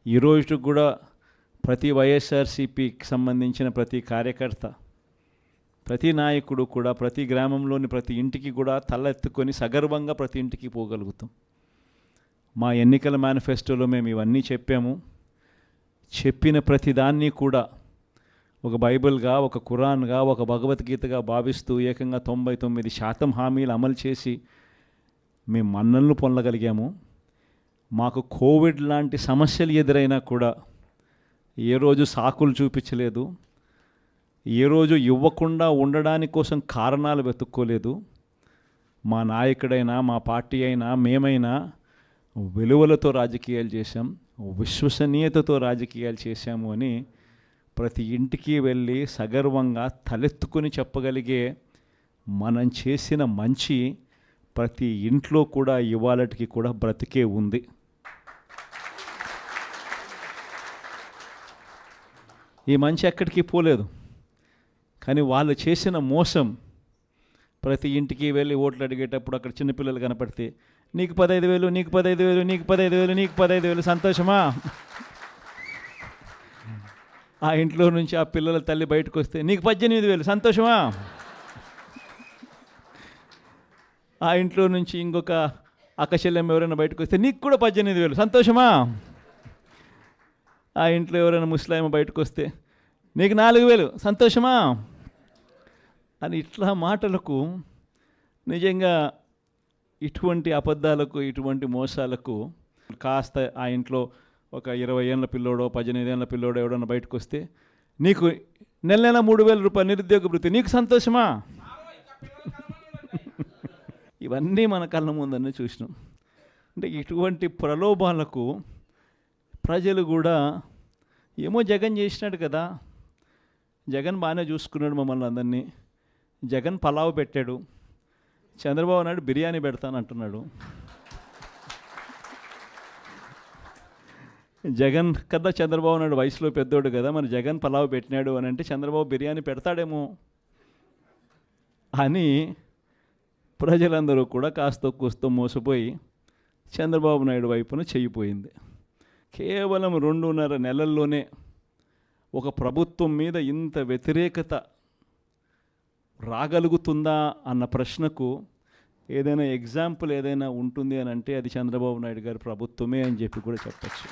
ఈరోజు కూడా ప్రతి వైఎస్ఆర్సీపీకి సంబంధించిన ప్రతి కార్యకర్త, ప్రతి నాయకుడు కూడా ప్రతి గ్రామంలోని ప్రతి ఇంటికి కూడా తలెత్తుకొని సగర్వంగా ప్రతి ఇంటికి పోగలుగుతాం. మా ఎన్నికల మేనిఫెస్టోలో మేము ఇవన్నీ చెప్పాము. చెప్పిన ప్రతిదాన్ని కూడా ఒక బైబిల్గా, ఒక ఖురాన్గా, ఒక భగవద్గీతగా భావిస్తూ ఏకంగా 99% హామీలు అమలు చేసి మేము మన్ననలు పొందగలిగాము. మాకు కోవిడ్ లాంటి సమస్యలు ఎదురైనా కూడా ఏ రోజు సాకులు చూపించలేదు, ఏ రోజు ఇవ్వకుండా ఉండడానికి కోసం కారణాలు వెతుక్కోలేదు. మా నాయకుడైనా, మా పార్టీ అయినా, మేమైనా విలువలతో రాజకీయాలు చేశాం, విశ్వసనీయతతో రాజకీయాలు చేశాము అని ప్రతి ఇంటికి వెళ్ళి సగర్వంగా తలెత్తుకొని చెప్పగలిగే మనం చేసిన మంచి ప్రతి ఇంట్లో కూడా ఇవాళటికి కూడా బ్రతికే ఉంది. ఈ మంచి ఎక్కడికి పోలేదు. కానీ వాళ్ళు చేసిన మోసం, ప్రతి ఇంటికి వెళ్ళి ఓట్లు అడిగేటప్పుడు అక్కడ చిన్నపిల్లలు కనపడితే నీకు 15,000, నీకు 15,000, నీకు 15,000, నీకు 15,000, సంతోషమా? ఆ ఇంట్లో నుంచి ఆ పిల్లల తల్లి బయటకు వస్తే నీకు 18,000, సంతోషమా? ఆ ఇంట్లో నుంచి ఇంకొక అక్కచెల్లెమ్మ ఎవరైనా బయటకు వస్తే నీకు కూడా 18,000, సంతోషమా? ఆ ఇంట్లో ఎవరైనా ముస్లాం బయటకు వస్తే నీకు 4,000, సంతోషమా? అని ఇట్లా మాటలకు నిజంగా ఇటువంటి అబద్ధాలకు, ఇటువంటి మోసాలకు కాస్త ఆ ఇంట్లో ఒక 20 ఏళ్ళ పిల్లోడో 18 ఏళ్ళ పిల్లోడో ఎవడన్నా బయటకు వస్తే నీకు నెల 3,000 రూపాయలు నిరుద్యోగ భృతి, నీకు సంతోషమా? ఇవన్నీ మన కళ్ళ ముందన్నీ చూసినాం. అంటే ఇటువంటి ప్రలోభాలకు ప్రజలు కూడా ఏమో జగన్ చేసినాడు కదా, జగన్ బాగానే చూసుకున్నాడు మమ్మల్ని అందరినీ, జగన్ పలావ్ పెట్టాడు, చంద్రబాబు నాయుడు బిర్యానీ పెడతానంటున్నాడు, జగన్ కన్నా చంద్రబాబు నాయుడు వయసులో పెద్దోడు కదా, మరి జగన్ పలావ్ పెట్టినాడు అని అంటే చంద్రబాబు బిర్యానీ పెడతాడేమో అని ప్రజలందరూ కూడా కాస్త కూస్తో మోసపోయి చంద్రబాబు నాయుడు వైపున చెయ్యిపోయింది. కేవలం 2.5 నెలల్లోనే ఒక ప్రభుత్వం మీద ఇంత వ్యతిరేకత రాగలుగుతుందా అన్న ప్రశ్నకు ఏదైనా ఎగ్జాంపుల్ ఏదైనా ఉంటుంది అని అంటే అది చంద్రబాబు నాయుడు గారి ప్రభుత్వమే అని చెప్పి కూడా చెప్పచ్చు.